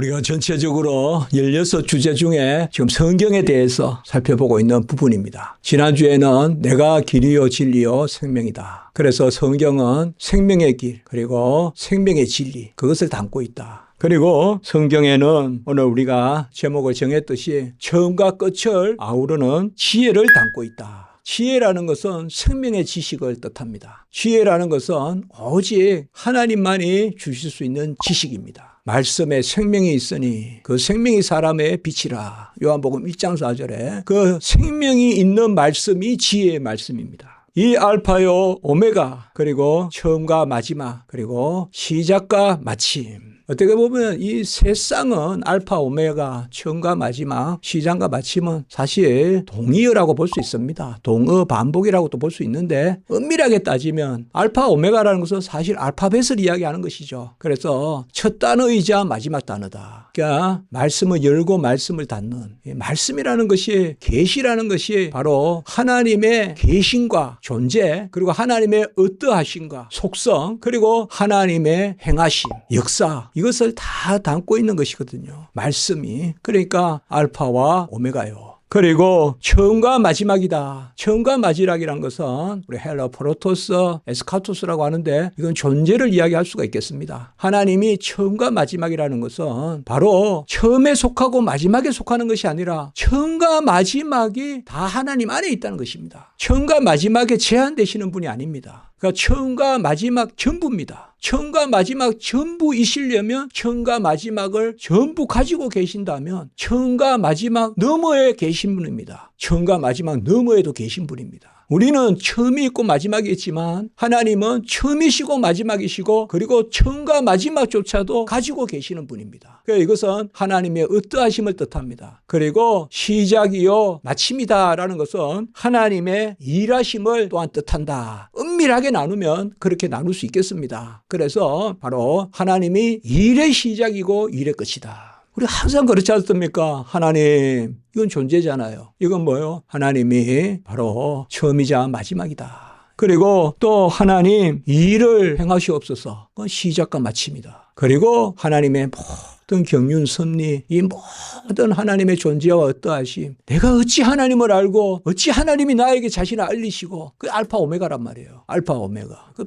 우리가 전체적으로 16주제 중에 지금 성경에 대해서 살펴보고 있는 부분입니다. 지난주에는 내가 길이요 진리요 생명이다. 그래서 성경은 생명의 길 그리고 생명의 진리 그것을 담고 있다. 그리고 성경에는 오늘 우리가 제목을 정했듯이 처음과 끝을 아우르는 지혜를 담고 있다. 지혜라는 것은 생명의 지식을 뜻합니다. 지혜라는 것은 오직 하나님만이 주실 수 있는 지식입니다. 말씀에 생명이 있으니 그 생명이 사람의 빛이라. 요한복음 1장 4절에 그 생명이 있는 말씀이 지혜의 말씀입니다. 이 알파요 오메가 그리고 처음과 마지막 그리고 시작과 마침 어떻게 보면 이 세상은 알파 오메가 처음과 마지막 시작과 마침은 사실 동의어라고 볼 수 있습니다. 동어 반복이라고도 볼 수 있는데 엄밀하게 따지면 알파 오메가라는 것은 사실 알파벳을 이야기하는 것이죠. 그래서 첫 단어이자 마지막 단어다. 그러니까 말씀을 열고 말씀을 닫는 말씀이라는 것이 계시라는 것이 바로 하나님의 계신과 존재 그리고 하나님의 어떠하심과 속성 그리고 하나님의 행하심 역사 이것을 다 담고 있는 것이거든요. 말씀이. 그러니까 알파와 오메가요. 그리고 처음과 마지막이다. 처음과 마지막이란 것은 우리 헬라 프로토스, 에스카토스라고 하는데 이건 존재를 이야기할 수가 있겠습니다. 하나님이 처음과 마지막이라는 것은 바로 처음에 속하고 마지막에 속하는 것이 아니라 처음과 마지막이 다 하나님 안에 있다는 것입니다. 처음과 마지막에 제한되시는 분이 아닙니다. 그러니까 처음과 마지막 전부입니다. 처음과 마지막 전부이시려면 처음과 마지막을 전부 가지고 계신다면 처음과 마지막 너머에 계신 분입니다. 처음과 마지막 너머에도 계신 분입니다. 우리는 처음이 있고 마지막이 있지만 하나님은 처음이시고 마지막이시고 그리고 처음과 마지막조차도 가지고 계시는 분입니다. 그래서 이것은 하나님의 어떠하심을 뜻합니다. 그리고 시작이요 마침이다라는 것은 하나님의 일하심을 또한 뜻한다. 엄밀하게 나누면 그렇게 나눌 수 있겠습니다. 그래서 바로 하나님이 일의 시작이고 일의 끝이다. 우리 항상 그렇지 않습니까? 하나님, 이건 존재잖아요. 이건 뭐예요? 하나님이 바로 처음이자 마지막이다. 그리고 또 하나님 일을 행하시옵소서. 그건 시작과 마침이다. 그리고 하나님의 모든 경륜, 섭리, 이 모든 하나님의 존재와 어떠하심. 내가 어찌 하나님을 알고 어찌 하나님이 나에게 자신을 알리시고 그 알파 오메가란 말이에요. 알파 오메가. 그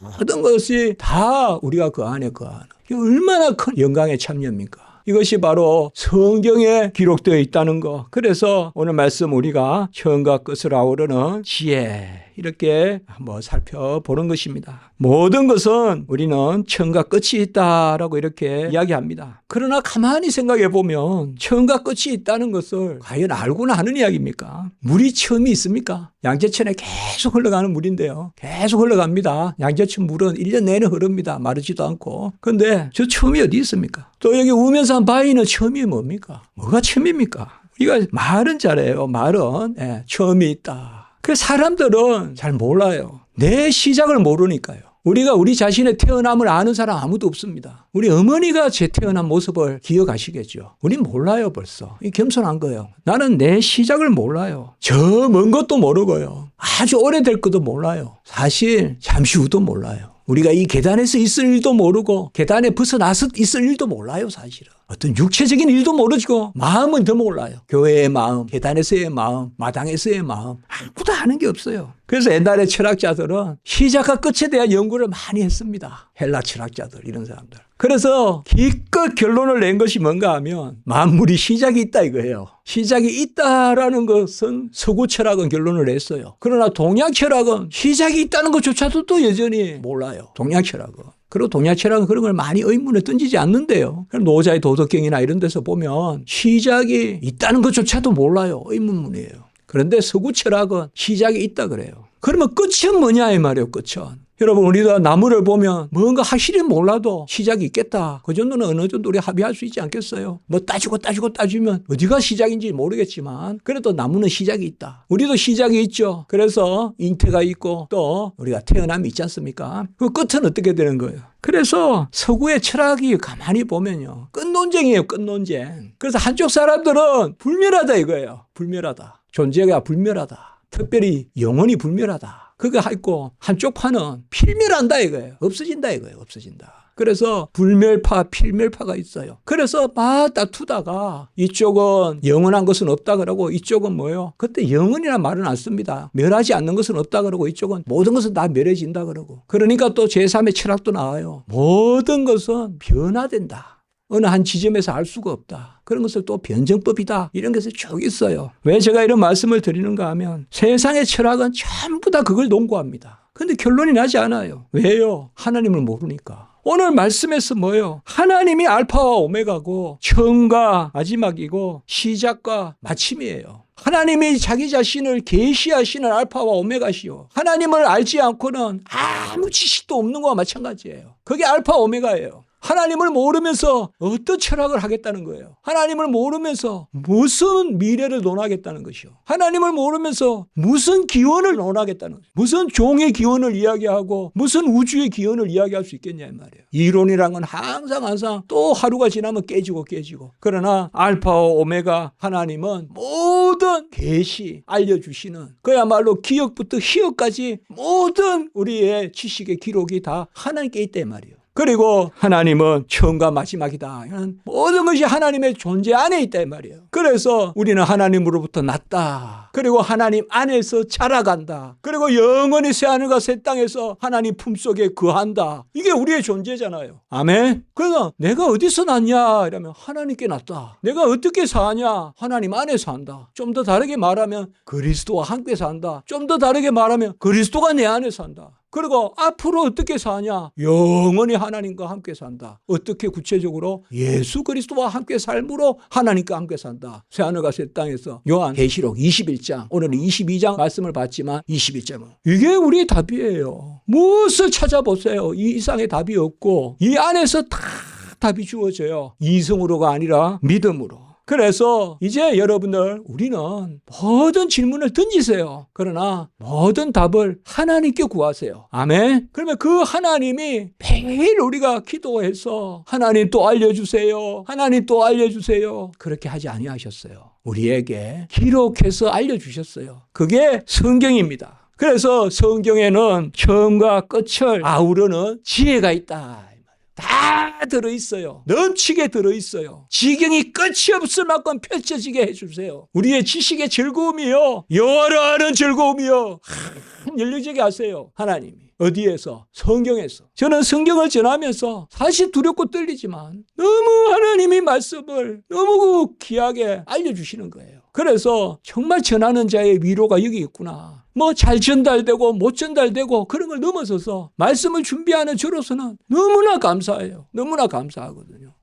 모든 것이 다 우리가 그 안에 거하는. 얼마나 큰 영광의 참여입니까? 이것이 바로 성경에 기록되어 있다는 것. 그래서 오늘 말씀 우리가 처음과 끝을 아우르는 지혜 이렇게 한번 살펴보는 것입니다. 모든 것은 우리는 처음과 끝이 있다라고 이렇게 이야기합니다. 그러나 가만히 생각해 보면 처음과 끝이 있다는 것을 과연 알고는 하는 이야기입니까? 물이 처음이 있습니까? 양재천에 계속 흘러가는 물인데요. 계속 흘러갑니다. 양재천 물은 1년 내내 흐릅니다. 마르지도 않고. 그런데 저 처음이 어디 있습니까? 또 여기 우면산 바위는 처음이 뭡니까? 뭐가 처음입니까? 우리가 말은 잘해요. 말은 처음이 있다. 그 사람들은 잘 몰라요. 내 시작을 모르니까요. 우리가 우리 자신의 태어남을 아는 사람 아무도 없습니다. 우리 어머니가 제 태어난 모습을 기억하시겠죠. 우린 몰라요 벌써. 이 겸손한 거예요. 나는 내 시작을 몰라요. 저 먼 것도 모르고요. 아주 오래될 것도 몰라요. 사실 잠시 후도 몰라요. 우리가 이 계단에서 있을 일도 모르고 계단에 벗어나서 있을 일도 몰라요 사실은. 어떤 육체적인 일도 모르고 마음은 더 몰라요. 교회의 마음, 계단에서의 마음, 마당에서의 마음 아무도 아는 게 없어요. 그래서 옛날에 철학자들은 시작과 끝에 대한 연구를 많이 했습니다. 헬라 철학자들 이런 사람들. 그래서 기껏 결론을 낸 것이 뭔가 하면 만물이 시작이 있다 이거예요. 시작이 있다라는 것은 서구 철학은 결론을 냈어요. 그러나 동양 철학은 시작이 있다는 것조차도 또 여전히 몰라요. 동양 철학은. 그리고 동양 철학은 그런 걸 많이 의문에 던지지 않는데요. 노자의 도덕경이나 이런 데서 보면 시작이 있다는 것조차도 몰라요. 의문문이에요. 그런데 서구 철학은 시작이 있다 그래요. 그러면 끝은 뭐냐 이 말이에요. 끝은. 여러분 우리가 나무를 보면 뭔가 확실히 몰라도 시작이 있겠다. 그 정도는 어느 정도 우리 합의할 수 있지 않겠어요? 뭐 따지면 어디가 시작인지 모르겠지만 그래도 나무는 시작이 있다. 우리도 시작이 있죠. 그래서 잉태가 있고 또 우리가 태어남이 있지 않습니까? 그 끝은 어떻게 되는 거예요? 그래서 서구의 철학이 가만히 보면요. 끝논쟁이에요. 끝논쟁. 그래서 한쪽 사람들은 불멸하다 이거예요. 불멸하다. 존재가 불멸하다. 특별히 영혼이 불멸하다. 그거 있고 한쪽 파는 필멸한다 이거예요. 없어진다 이거예요. 없어진다. 그래서 불멸파, 필멸파가 있어요. 그래서 막 다투다가 이쪽은 영원한 것은 없다 그러고 이쪽은 뭐예요? 그때 영원이라는 말은 안 씁니다. 멸하지 않는 것은 없다 그러고 이쪽은 모든 것은 다 멸해진다 그러고. 그러니까 또 제3의 철학도 나와요. 모든 것은 변화된다. 어느 한 지점에서 알 수가 없다. 그런 것을 또 변정법이다. 이런 것이 쭉 있어요. 왜 제가 이런 말씀을 드리는가 하면 세상의 철학은 전부 다 그걸 논구합니다. 근데 결론이 나지 않아요. 왜요? 하나님을 모르니까. 오늘 말씀에서 뭐예요? 하나님이 알파와 오메가고 처음과 마지막이고 시작과 마침이에요. 하나님이 자기 자신을 계시하시는 알파와 오메가시요. 하나님을 알지 않고는 아무 지식도 없는 것과 마찬가지예요. 그게 알파 오메가예요. 하나님을 모르면서 어떤 철학을 하겠다는 거예요. 하나님을 모르면서 무슨 미래를 논하겠다는 것이요. 하나님을 모르면서 무슨 기원을 논하겠다는 것이요. 무슨 종의 기원을 이야기하고 무슨 우주의 기원을 이야기할 수 있겠냐 이 말이에요. 이론이란 건 항상 또 하루가 지나면 깨지고. 그러나 알파와 오메가 하나님은 모든 계시 알려주시는 그야말로 기억부터 희역까지 모든 우리의 지식의 기록이 다 하나님께 있다 이 말이에요. 그리고 하나님은 처음과 마지막이다. 모든 것이 하나님의 존재 안에 있다 이 말이에요. 그래서 우리는 하나님으로부터 났다. 그리고 하나님 안에서 자라간다. 그리고 영원히 새하늘과 새 땅에서 하나님 품속에 거한다. 이게 우리의 존재잖아요. 아멘. 그래서 내가 어디서 났냐 이러면 하나님께 났다. 내가 어떻게 사냐? 하나님 안에 산다. 좀 더 다르게 말하면 그리스도와 함께 산다. 좀 더 다르게 말하면 그리스도가 내 안에 산다. 그리고 앞으로 어떻게 사냐? 영원히 하나님과 함께 산다. 어떻게 구체적으로? 예수 그리스도와 함께 삶으로 하나님과 함께 산다. 새하늘과 새 땅에서 요한계시록 21장, 오늘은 22장 말씀을 봤지만 21장은 이게 우리의 답이에요. 무엇을 찾아보세요. 이 이상의 답이 없고 이 안에서 다 답이 주어져요. 이성으로가 아니라 믿음으로. 그래서 이제 여러분들 우리는 모든 질문을 던지세요. 그러나 모든 답을 하나님께 구하세요. 아멘. 그러면 그 하나님이 매일 우리가 기도해서 하나님 또 알려주세요. 하나님 또 알려주세요. 그렇게 하지 아니하셨어요. 우리에게 기록해서 알려주셨어요. 그게 성경입니다. 그래서 성경에는 처음과 끝을 아우르는 지혜가 있다. 다 들어있어요. 넘치게 들어있어요. 지경이 끝이 없을 만큼 펼쳐지게 해주세요. 우리의 지식의 즐거움이요. 여호와를 아는 즐거움이요. 열려지게 하세요. 하나님이. 어디에서? 성경에서. 저는 성경을 전하면서 사실 두렵고 떨리지만 너무 하나님이 말씀을 너무 귀하게 알려주시는 거예요. 그래서 정말 전하는 자의 위로가 여기 있구나. 뭐 잘 전달되고 못 전달되고 그런 걸 넘어서서 말씀을 준비하는 저로서는 너무나 감사해요. 너무나 감사하거든요.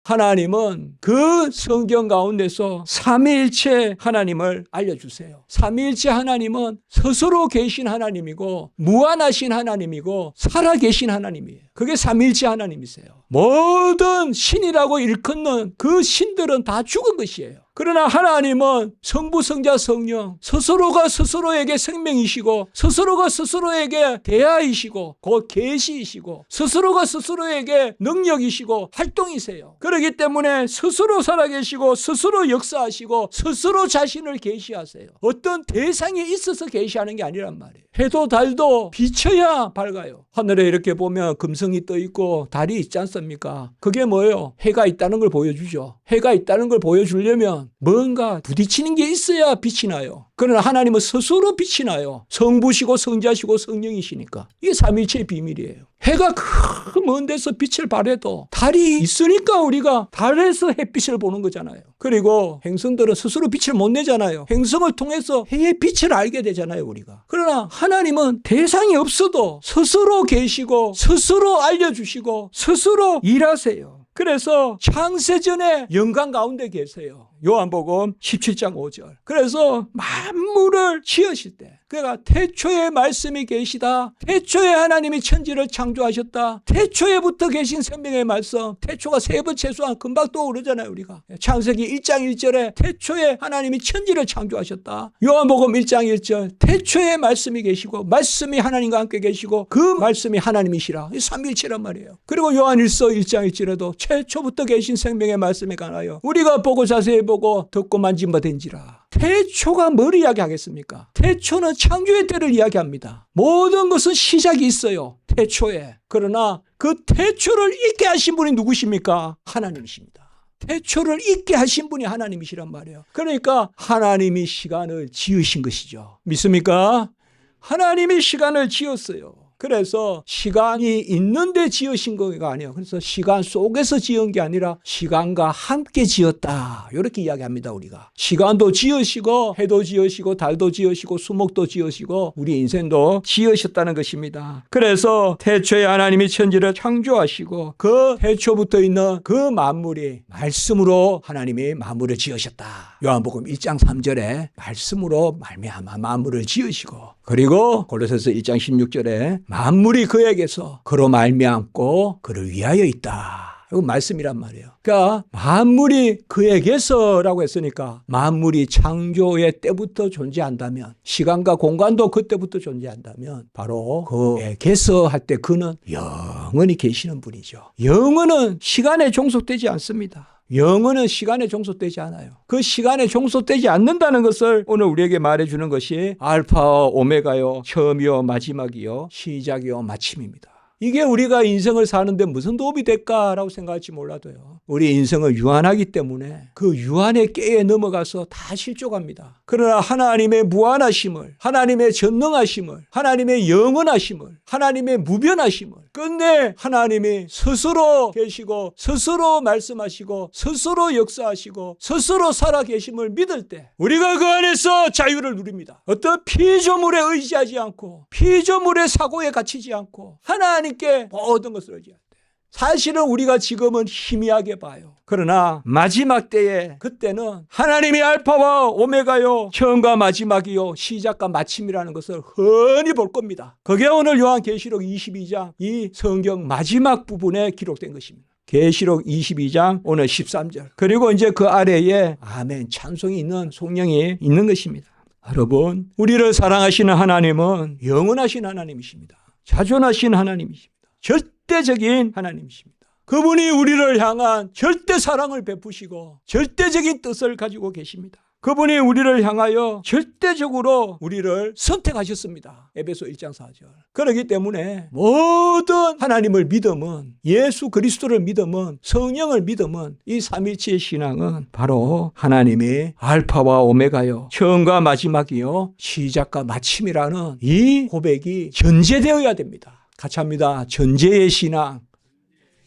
하나님은 그 성경 가운데서 삼위일체 하나님을 알려주세요. 삼위일체 하나님은 스스로 계신 하나님이고 무한하신 하나님이고 살아계신 하나님이에요. 그게 삼위일체 하나님이세요. 모든 신이라고 일컫는 그 신들은 다 죽은 것이에요. 그러나 하나님은 성부, 성자, 성령 스스로가 스스로에게 생명이시고 스스로가 스스로에게 대하이시고 곧 계시이시고 스스로가 스스로에게 능력이시고 활동이세요. 그렇기 때문에 스스로 살아계시고 스스로 역사하시고 스스로 자신을 계시하세요. 어떤 대상이 있어서 계시하는 게 아니란 말이에요. 해도 달도 비춰야 밝아요. 하늘에 이렇게 보면 금성이 떠 있고 달이 있지 않습니까? 그게 뭐예요? 해가 있다는 걸 보여주죠. 해가 있다는 걸 보여주려면 뭔가 부딪히는 게 있어야 빛이 나요. 그러나 하나님은 스스로 빛이 나요. 성부시고 성자시고 성령이시니까. 이게 삼위일체의 비밀이에요. 해가 그 먼 데서 빛을 발해도 달이 있으니까 우리가 달에서 햇빛을 보는 거잖아요. 그리고 행성들은 스스로 빛을 못 내잖아요. 행성을 통해서 해의 빛을 알게 되잖아요, 우리가. 그러나 하나님은 대상이 없어도 스스로 계시고 스스로 알려주시고 스스로 일하세요. 그래서 창세전에 영광 가운데 계세요. 요한복음 17장 5절. 그래서 만물을 지으실 때 그가 태초에 말씀이 계시다. 태초에 하나님이 천지를 창조하셨다. 태초에부터 계신 생명의 말씀. 태초가 세 번 최소한 금방 떠오르잖아요, 우리가. 창세기 1장 1절에 태초에 하나님이 천지를 창조하셨다. 요한복음 1장 1절. 태초에 말씀이 계시고 말씀이 하나님과 함께 계시고 그 말씀이 하나님이시라. 이 삼위일체란 말이에요. 그리고 요한일서 1장 1절에도 최초부터 계신 생명의 말씀에 관하여 우리가 보고 자세히 보고 듣고 만진 바 된지라. 태초가 뭘 이야기하겠습니까? 태초는 창조의 때를 이야기합니다. 모든 것은 시작이 있어요. 태초에. 그러나 그 태초를 있게 하신 분이 누구십니까? 하나님이십니다. 태초를 있게 하신 분이 하나님이시란 말이에요. 그러니까 하나님이 시간을 지으신 것이죠. 믿습니까? 하나님이 시간을 지었어요. 그래서 시간이 있는데 지으신 거가 아니에요. 그래서 시간 속에서 지은 게 아니라 시간과 함께 지었다. 이렇게 이야기합니다, 우리가. 시간도 지으시고 해도 지으시고 달도 지으시고 수목도 지으시고 우리 인생도 지으셨다는 것입니다. 그래서 태초에 하나님이 천지를 창조하시고 그 태초부터 있는 그 만물이 말씀으로 하나님이 만물을 지으셨다. 요한복음 1장 3절에 말씀으로 말미암아 만물을 지으시고, 그리고 골로새서 1장 16절에 만물이 그에게서 그로 말미암고 그를 위하여 있다. 이거 말씀이란 말이에요. 그러니까 만물이 그에게서라고 했으니까 만물이 창조의 때부터 존재한다면, 시간과 공간도 그때부터 존재한다면 바로 그에게서 할 때 그는 영원히 계시는 분이죠. 영원은 시간에 종속되지 않습니다. 영원은 시간에 종속되지 않아요. 그 시간에 종속되지 않는다는 것을 오늘 우리에게 말해주는 것이 알파와 오메가요, 처음이요 마지막이요 시작이요 마침입니다. 이게 우리가 인생을 사는데 무슨 도움이 될까라고 생각할지 몰라도요, 우리 인생은 유한하기 때문에 그 유한의 깨에 넘어가서 다 실족합니다. 그러나 하나님의 무한하심을, 하나님의 전능하심을, 하나님의 영원하심을, 하나님의 무변하심을 끝내 하나님이 스스로 계시고 스스로 말씀하시고 스스로 역사하시고 스스로 살아계심을 믿을 때 우리가 그 안에서 자유를 누립니다. 어떤 피조물에 의지하지 않고 피조물의 사고에 갇히지 않고 하나님께 모든 것을 의지할 때 사실은 우리가 지금은 희미하게 봐요. 그러나 마지막 때에, 그때는 하나님이 알파와 오메가요, 처음과 마지막이요 시작과 마침이라는 것을 흔히 볼 겁니다. 그게 오늘 요한계시록 22장 이 성경 마지막 부분에 기록된 것입니다. 계시록 22장 오늘 13절, 그리고 이제 그 아래에 아멘 찬송이 있는 성령이 있는 것입니다. 여러분, 우리를 사랑하시는 하나님은 영원하신 하나님이십니다. 자존하신 하나님이십니다. 절대적인 하나님이십니다. 그분이 우리를 향한 절대 사랑을 베푸시고 절대적인 뜻을 가지고 계십니다. 그분이 우리를 향하여 절대적으로 우리를 선택하셨습니다. 에베소 1장 4절. 그렇기 때문에 모든 하나님을 믿음은, 예수 그리스도를 믿음은, 성령을 믿음은, 이 삼위일체의 신앙은 바로 하나님이 알파와 오메가요, 처음과 마지막이요 시작과 마침이라는 이 고백이 전제되어야 됩니다. 같이 합니다. 전제의 신앙.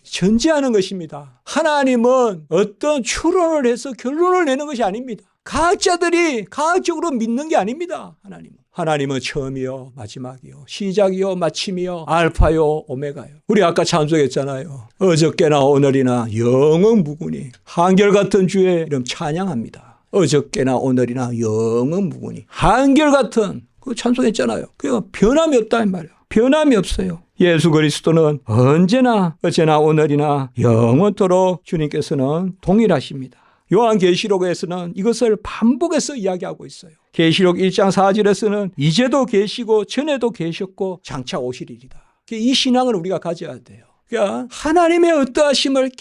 전제하는 것입니다. 하나님은 어떤 추론을 해서 결론을 내는 것이 아닙니다. 과학자들이 과학적으로 믿는 게 아닙니다. 하나님은 처음이요 마지막이요 시작이요 마침이요 알파요 오메가요. 우리 아까 찬송했잖아요. 어저께나 오늘이나 영원 무궁히 한결같은 주의 이름 찬양합니다. 어저께나 오늘이나 영원 무궁히 한결같은 그 찬송했잖아요. 그거 변함이 없다 이 말이에요. 변함이 없어요. 예수 그리스도는 언제나 어제나 오늘이나 영원토록 주님께서는 동일하십니다. 요한계시록에서는 이것을 반복해서 이야기하고 있어요. 계시록 1장 4절에서는 이제도 계시고 전에도 계셨고 장차 오시리이다. 이 신앙을 우리가 가져야 돼요. 그러니까 하나님의 어떠하심을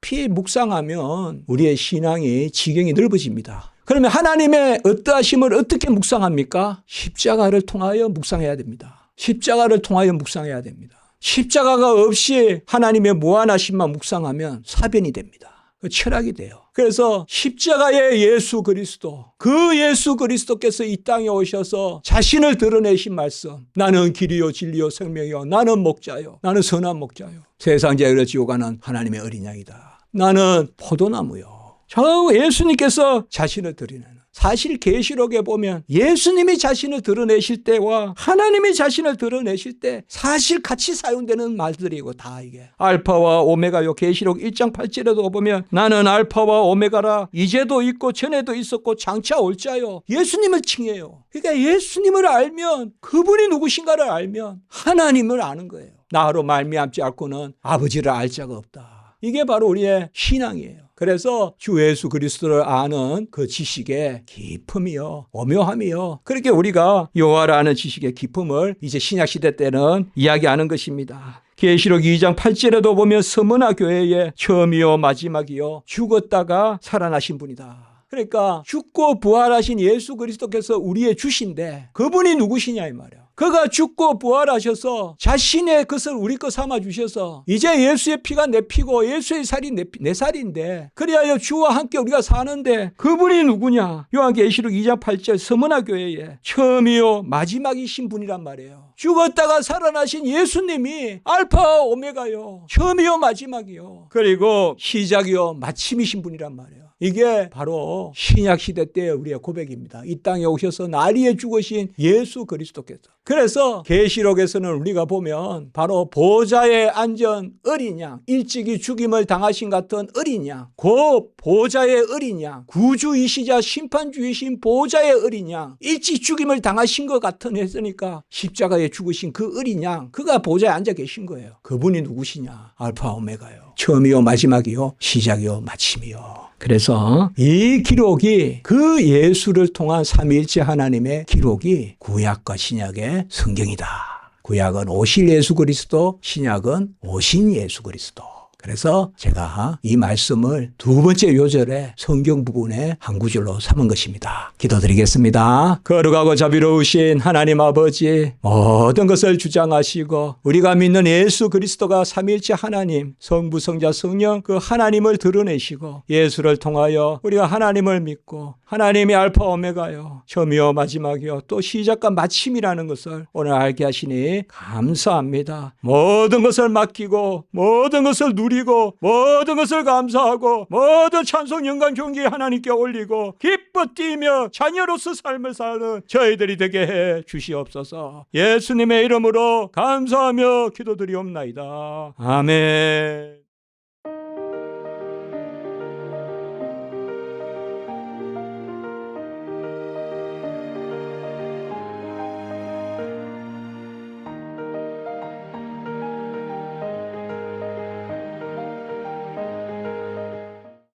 깊이 묵상하면 우리의 신앙이 지경이 넓어집니다. 그러면 하나님의 어떠하심을 어떻게 묵상합니까? 십자가를 통하여 묵상해야 됩니다. 십자가를 통하여 묵상해야 됩니다. 십자가가 없이 하나님의 무한하심만 묵상하면 사변이 됩니다. 철학이 돼요. 그래서 십자가의 예수 그리스도, 그 예수 그리스도께서 이 땅에 오셔서 자신을 드러내신 말씀, 나는 길이요 진리요 생명이요 나는 목자요, 나는 선한 목자요, 세상 죄를 지고 가는 하나님의 어린 양이다, 나는 포도나무요. 저 예수님께서 자신을 드러내는, 사실 계시록에 보면 예수님이 자신을 드러내실 때와 하나님이 자신을 드러내실 때 사실 같이 사용되는 말들이고, 다 이게 알파와 오메가요. 계시록 1장 8절에도 보면 나는 알파와 오메가라, 이제도 있고 전에도 있었고 장차 올 자요. 예수님을 칭해요. 그러니까 예수님을 알면, 그분이 누구신가를 알면 하나님을 아는 거예요. 나로 말미암지 않고는 아버지를 알 자가 없다. 이게 바로 우리의 신앙이에요. 그래서 주 예수 그리스도를 아는 그 지식의 깊음이요, 오묘함이요, 그렇게 우리가 여호와를 아는 지식의 깊음을 이제 신약시대 때는 이야기하는 것입니다. 계시록 2장 8절에도 보면 스무나 교회의 처음이요 마지막이요 죽었다가 살아나신 분이다. 그러니까 죽고 부활하신 예수 그리스도께서 우리의 주신데 그분이 누구시냐 이 말이야. 그가 죽고 부활하셔서 자신의 것을 우리 것 삼아 주셔서 이제 예수의 피가 내 피고 예수의 살이 내 살인데 그리하여 주와 함께 우리가 사는데 그분이 누구냐? 요한계시록 2장 8절 서머나 교회에 처음이요 마지막이신 분이란 말이에요. 죽었다가 살아나신 예수님이 알파와 오메가요. 처음이요 마지막이요. 그리고 시작이요 마침이신 분이란 말이에요. 이게 바로 신약시대 때의 우리의 고백입니다. 이 땅에 오셔서 나리에 죽으신 예수 그리스도께서. 그래서 계시록에서는 우리가 보면 바로 보좌에 앉은 어린 양, 일찍이 죽임을 당하신 같은 어린 양, 그 보좌의 어린 양, 구주이시자 심판주이신 보좌의 어린 양, 일찍 죽임을 당하신 것 같은 했으니까 십자가에 죽으신 그 어린 양, 그가 보좌에 앉아 계신 거예요. 그분이 누구시냐? 알파 오메가요. 처음이요 마지막이요 시작이요 마침이요. 그래서 이 기록이 그 예수를 통한 삼위일체 하나님의 기록이 구약과 신약의 성경이다. 구약은 오실 예수 그리스도, 신약은 오신 예수 그리스도. 그래서 제가 이 말씀을 두 번째 요절의 성경 부분의 한 구절로 삼은 것입니다. 기도드리겠습니다. 거룩하고 자비로우신 하나님 아버지, 모든 것을 주장하시고 우리가 믿는 예수 그리스도가 삼위일체 하나님, 성부, 성자, 성령 그 하나님을 드러내시고 예수를 통하여 우리가 하나님을 믿고 하나님이 알파 오메가요, 처음이요 마지막이요 또 시작과 마침이라는 것을 오늘 알게 하시니 감사합니다. 모든 것을 맡기고 모든 것을 누리고 모든 것을 감사하고 모든 찬송 영광 존귀 하나님께 올리고 기뻐 뛰며 자녀로서 삶을 사는 저희들이 되게 해 주시옵소서. 예수님의 이름으로 감사하며 기도드리옵나이다. 아멘.